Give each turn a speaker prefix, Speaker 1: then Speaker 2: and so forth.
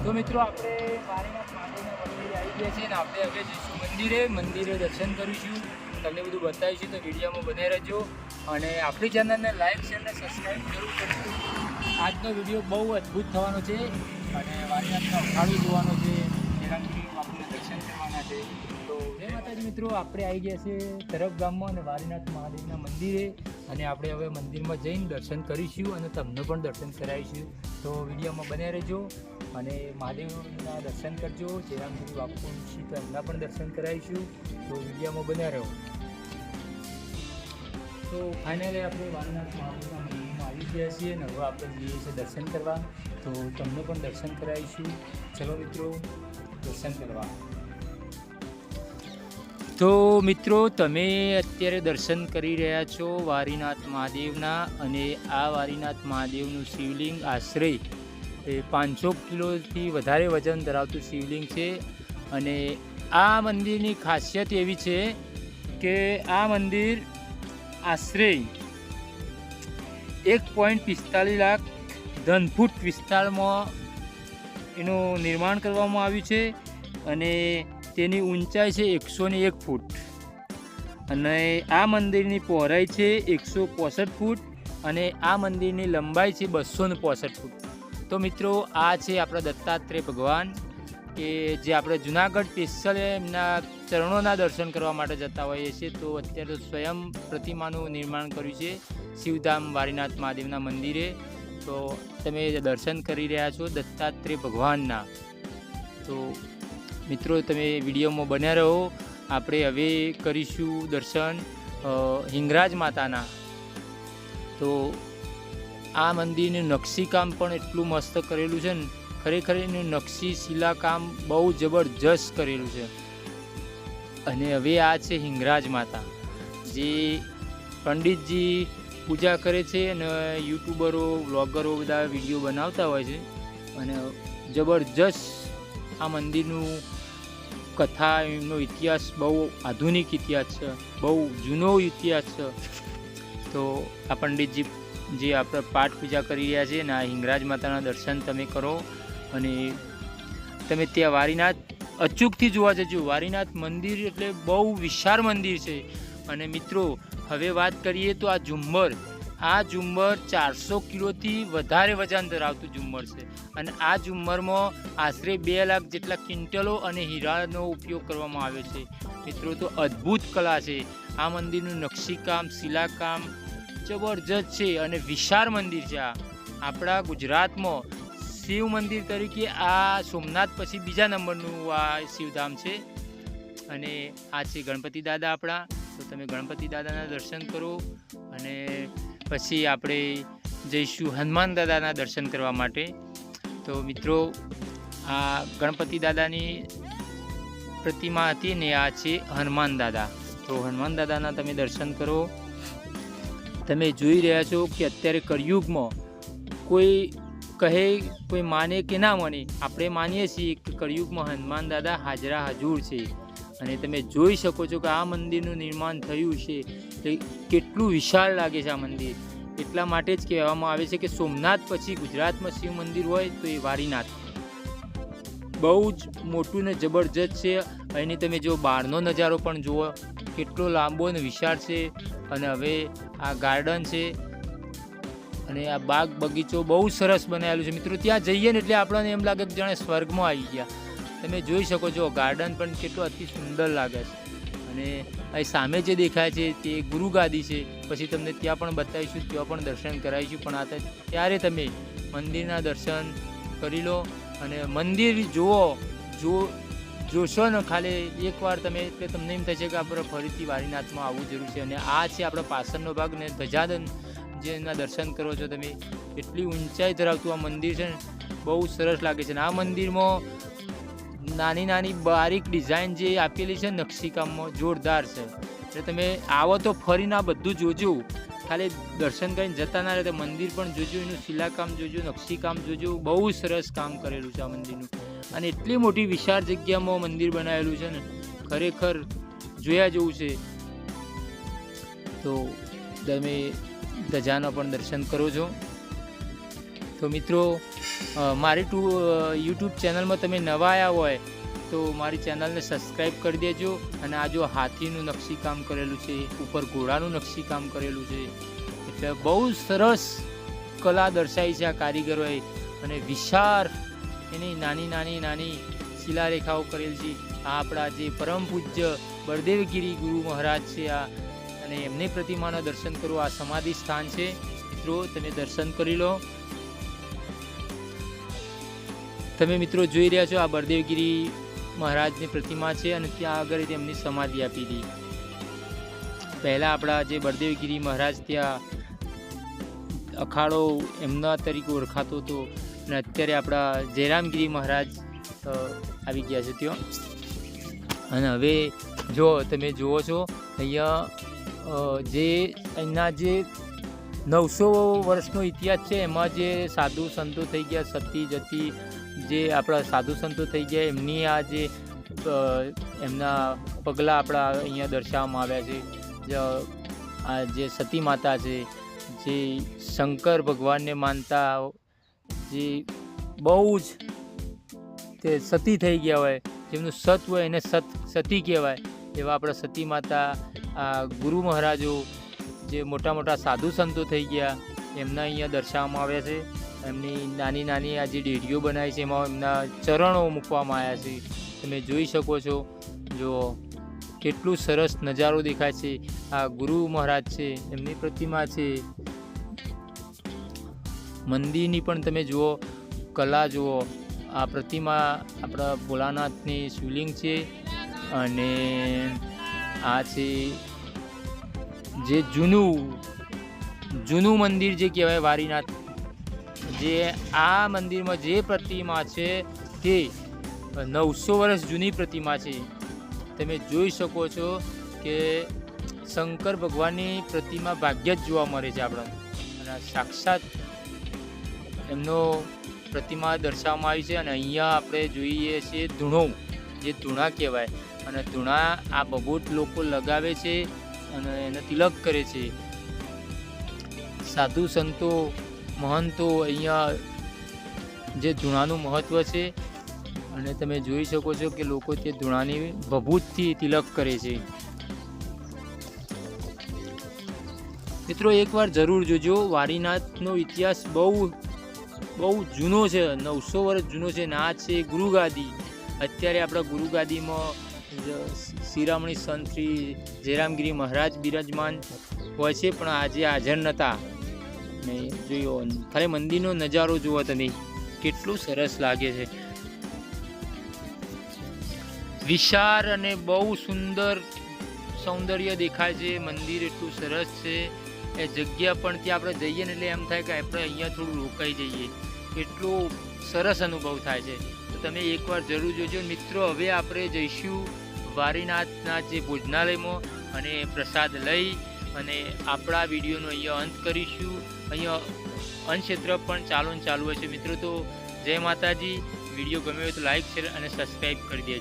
Speaker 1: તો મિત્રો આપણે વારીનાથ મહાદેવના મંદિરે આવી ગયા છીએ ને આપણે હવે જઈશું મંદિરે દર્શન કરીશું, તમને બધું બતાવીશું. તો વિડીયોમાં બને રહેજો અને આપણી ચેનલને લાઈક શેર અને સબસ્ક્રાઈબ જરૂર કરજો. આજનો વિડીયો બહુ અદ્ભુત થવાનો છે અને વારીનાથનો અખાડો જોવાનો છે, નિરાંજની બાપુને દર્શન કરવાના છે. તો જય માતાજી મિત્રો, આપણે આવી ગયા છે તરફ ગામમાં અને વારીનાથ મહાદેવના મંદિરે અને આપણે હવે મંદિરમાં જઈને દર્શન કરીશું અને તમને પણ દર્શન કરાવીશું. તો વિડીયોમાં બન્યા રહેજો અને મહાદેવના દર્શન કરજો. જયરામગીરી બાપુ છે તો એમના પણ દર્શન કરાવીશું. તો વિડીયોમાં બન્યા રહો. તો ફાઇનલી આપણે વારીનાથ મહાદેવના મંદિરમાં આવી ગયા છીએ અને હવે આપણે જઈએ છીએ દર્શન કરવા. તો તમને પણ દર્શન કરાવીશું. ચલો મિત્રો, દર્શન કરવા. તો મિત્રો, તમે અત્યારે દર્શન કરી રહ્યા છો વારીનાથ મહાદેવના અને આ વારીનાથ મહાદેવનું શિવલિંગ આશરે 500 કિલોથી વધારે વજન ધરાવતું શિવલિંગ છે. અને આ મંદિરની ખાસિયત એવી છે કે આ મંદિર આશરે 1.45 લાખ ઘનફૂટ વિસ્તારમાં એનું નિર્માણ કરવામાં આવ્યું છે અને તેની ઊંચાઈ છે 101 ફૂટ અને આ મંદિરની પહોળાઈ છે 165 ફૂટ અને આ મંદિરની લંબાઈ છે 265 ફૂટ. તો મિત્રો, આ છે આપણા દત્તાત્રેય ભગવાન કે જે આપણે જુનાગઢ સ્પેશિયલ એમના ચરણોના દર્શન કરવા માટે જતા હોઈએ છીએ. તો અત્યારે સ્વયં પ્રતિમાનું નિર્માણ કર્યું છે શિવધામ વારીનાથ મહાદેવના મંદિરે. તો તમે દર્શન કરી રહ્યા છો દત્તાત્રેય ભગવાનના. તો મિત્રો, તમે વિડીયોમાં બન્યા રહો. આપણે હવે કરીશું દર્શન હિંગરાજ માતાના. તો આ મંદિરનું નકશીકામ પણ એટલું મસ્ત કરેલું છે ને, ખરેખર એનું નકશી શિલાકામ બહુ જબરજસ્ત કરેલું છે. અને હવે આ છે હિંગરાજ માતા, જે પંડિતજી પૂજા કરે છે અને યુટ્યુબરો વ્લોગરો બધા વિડીયો બનાવતા હોય છે. અને જબરજસ્ત આ મંદિરનું કથા, એમનો ઇતિહાસ બહુ આધુનિક ઇતિહાસ છે, બહુ જૂનો ઇતિહાસ છે. તો આ પંડિતજી જે આપણે પાઠ પૂજા કરી રહ્યા છે ને આ હિંગરાજ માતાના દર્શન તમે કરો અને તમે ત્યાં વારીનાથ અચૂકથી જોવા જજો. વારીનાથ મંદિર એટલે બહુ વિશાળ મંદિર છે. અને મિત્રો, હવે વાત કરીએ તો આ ઝુમ્મર 400 કિલોથી વધારે વજન ધરાવતું ઝુમ્મર છે અને આ ઝુમ્મરમાં આશરે 2 લાખ જેટલા ક્વિન્ટલો અને હીરાનો ઉપયોગ કરવામાં આવ્યો છે. મિત્રો, તો અદ્ભુત કલા છે. આ મંદિરનું નકશીકામ શિલાકામ જબરજસ્ત છે અને વિશાળ મંદિર છે. આ આપણા ગુજરાતમાં શિવ મંદિર તરીકે આ સોમનાથ પછી બીજા નંબરનું આ શિવધામ છે. અને આ છે ગણપતિ દાદા આપણા. તો તમે ગણપતિ દાદાના દર્શન કરો અને પછી આપણે જઈશું હનુમાન દાદાના દર્શન કરવા માટે. તો મિત્રો, આ ગણપતિ દાદાની પ્રતિમા હતી ને આ છે હનુમાન દાદા. તો હનુમાન દાદાના તમે દર્શન કરો. તમે જોઈ રહ્યા છો કે અત્યારે કળિયુગમાં કોઈ કહે, કોઈ માને કે ના માને, આપણે માનીએ છીએ કે કળિયુગમાં હનુમાન દાદા હાજરા હજૂર છે. અને તમે જોઈ શકો છો કે આ મંદિરનું નિર્માણ થયું છે તે કેટલું વિશાળ લાગે છે આ મંદિર. એટલા માટે જ કહેવામાં આવે છે કે સોમનાથ પછી ગુજરાતમાં શિવ મંદિર હોય તો એ વારીનાથ. બહુ જ મોટું ને જબરજસ્ત છે. અહીંની તમે જો બહારનો નજારો પણ જુઓ, કેટલો લાંબો અને વિશાળ છે. અને હવે આ ગાર્ડન છે અને આ બાગ બગીચો બહુ સરસ બનાવેલું છે. મિત્રો, ત્યાં જઈએ ને એટલે આપણને એમ લાગે કે જાણે સ્વર્ગમાં આવી ગયા. તમે જોઈ શકો છો ગાર્ડન પણ કેટલો અતિ સુંદર લાગે છે. અને અહીં સામે જે દેખાય છે તે ગુરુગાદી છે. પછી તમને ત્યાં પણ બતાવીશું, ત્યાં પણ દર્શન કરાવીશું. પણ આ ત્યારે તમે મંદિરના દર્શન કરી લો અને મંદિર જોશો ને ખાલી એકવાર તમે, એટલે તમને એમ થશે કે આપણે ફરીથી વારીનાથમાં આવવું જરૂર છે. અને આ છે આપણો પાછળનો ભાગ ને ધજાદન જેના દર્શન કરો છો તમે. એટલી ઊંચાઈ ધરાવતું આ મંદિર છે ને, બહુ સરસ લાગે છે. અને આ મંદિરમાં નાની નાની બારીક ડિઝાઇન જે આપેલી છે નકશીકામમાં જોરદાર છે. એટલે તમે આવો તો ફરીને આ બધું જોજો, ખાલી દર્શન કરીને જતા ના રહે. મંદિર પણ જોજો, એનું શિલાકામ જોજો, નકશીકામ જોજો. બહુ સરસ કામ કરેલું છે આ મંદિરનું. અને એટલી મોટી વિશાળ જગ્યામાં મંદિર બનાવેલું છે ને, ખરેખર જોયા જેવું છે. તો તમે ધજાનો પણ દર્શન કરો છો. તો મિત્રો, મારી યુટ્યુબ ચેનલમાં તમે નવા આવ્યા હોય તો મારી ચેનલને સબસ્ક્રાઈબ કરી દેજો. અને આ જો હાથીનું નકશીકામ કરેલું છે, ઉપર ઘોડાનું નકશીકામ કરેલું છે, એટલે બહુ સરસ કલા દર્શાવી છે આ કારીગરોએ. અને વિશાળ એની નાની શિલારેખાઓ કરેલ છે. આ આપણા જે પરમ પૂજ્ય બળદેવગીરી ગુરુ મહારાજ છે આ, અને એમની પ્રતિમાના દર્શન કરો. આ સમાધિ સ્થાન છે મિત્રો, તમે દર્શન કરી લો. તમે મિત્રો જોઈ રહ્યા છો આ બળદેવગીરી મહારાજની પ્રતિમા છે અને ત્યાં આગળ તેમની સમાધિ આપી હતી. પહેલાં આપણા જે બળદેવગીરી મહારાજ ત્યાં અખાડો એમના તરીકે ઓળખાતો હતો, અને અત્યારે આપણા જયરામગીરી મહારાજ આવી ગયા છે ત્યાં. અને હવે જો તમે જુઓ છો અહીંયા અહીંના જે 900 વર્ષનો ઇતિહાસ છે એમાં જે સાધુ સંતો થઈ ગયા, સતી જતી જે આપણા સાધુ સંતો થઈ ગયા, એમની આ જે એમના પગલાં આપણા અહીંયા દર્શાવવામાં આવ્યા છે. આ જે સતી માતા છે, જે શંકર ભગવાનને માનતા, જે બહુ જ તે સતી થઈ ગયા હોય, જેમનું સત હોય એને સતી કહેવાય, એવા આપણા સતી માતા, આ ગુરુ મહારાજો, જે મોટા સાધુ સંતો થઈ ગયા, એમના અહીંયા દર્શાવવામાં આવ્યા છે. એમની નાની આ જે ડેડીઓ બનાવી છે એમાં એમના ચરણો મૂકવામાં આવ્યા છે. તમે જોઈ શકો છો, જો કેટલું સરસ નજારો દેખાય છે. આ ગુરુ મહારાજ છે, એમની પ્રતિમા છે. મંદિરની પણ તમે જુઓ, કલા જુઓ. આ પ્રતિમા આપણા ભોળાનાથની શિવલિંગ છે. અને આ છે જે જૂનું મંદિર જે કહેવાય વારીનાથ, જે આ મંદિરમાં જે પ્રતિમા છે તે 900 વર્ષ જૂની પ્રતિમા છે. તમે જોઈ શકો છો કે શંકર ભગવાનની પ્રતિમા ભાગ્ય જ જોવા મળે છે આપણને. અને સાક્ષાત એમનો પ્રતિમા દર્શાવવામાં આવી છે. અને અહીંયા આપણે જોઈએ છીએ ધૂણો, જે ધૂણા કહેવાય. અને ધૂણા આ બબૂટ લોકો લગાવે છે અને એને તિલક કરે છે. સાધુ સંતો મહંતો અહીંયા જે ધૂણાનું મહત્ત્વ છે. અને તમે જોઈ શકો છો કે લોકો તે ધૂણાની ભભૂતથી તિલક કરે છે. મિત્રો એકવાર જરૂર જોજો. વારીનાથનો ઇતિહાસ બહુ જૂનો છે, 900 વર્ષ જૂનો છે. ને આ છે ગુરુગાદી. અત્યારે આપણા ગુરુગાદીમાં શિરામણી સંત શ્રી જયરામગીરી મહારાજ બિરાજમાન હોય છે, પણ આજે હાજર નહોતા. ને જોયો ખાલી મંદિરનો નજારો જુઓ તમે, કેટલું સરસ લાગે છે. વિશાળ અને બહુ સુંદર સૌંદર્ય દેખાય છે. મંદિર એટલું સરસ છે. એ જગ્યા પણ ત્યાં આપણે જઈએ ને એટલે એમ થાય કે આપણે અહીંયા થોડું રોકાઈ જઈએ, એટલો સરસ અનુભવ થાય છે. તો તમે એકવાર જરૂર જોજો મિત્રો. હવે આપણે જઈશું વારીનાથના જે ભોજનાલયમાં અને પ્રસાદ લઈ અને આપણા વિડીયોનો અહીંયા અંત કરીશું. અહીંયા અન્નક્ષેત્ર પણ ચાલુ હશે મિત્રો. તો જય માતાજી. વિડીયો ગમ્યો હોય તો લાઈક, શેર અને સબસ્ક્રાઈબ કરી દેજો.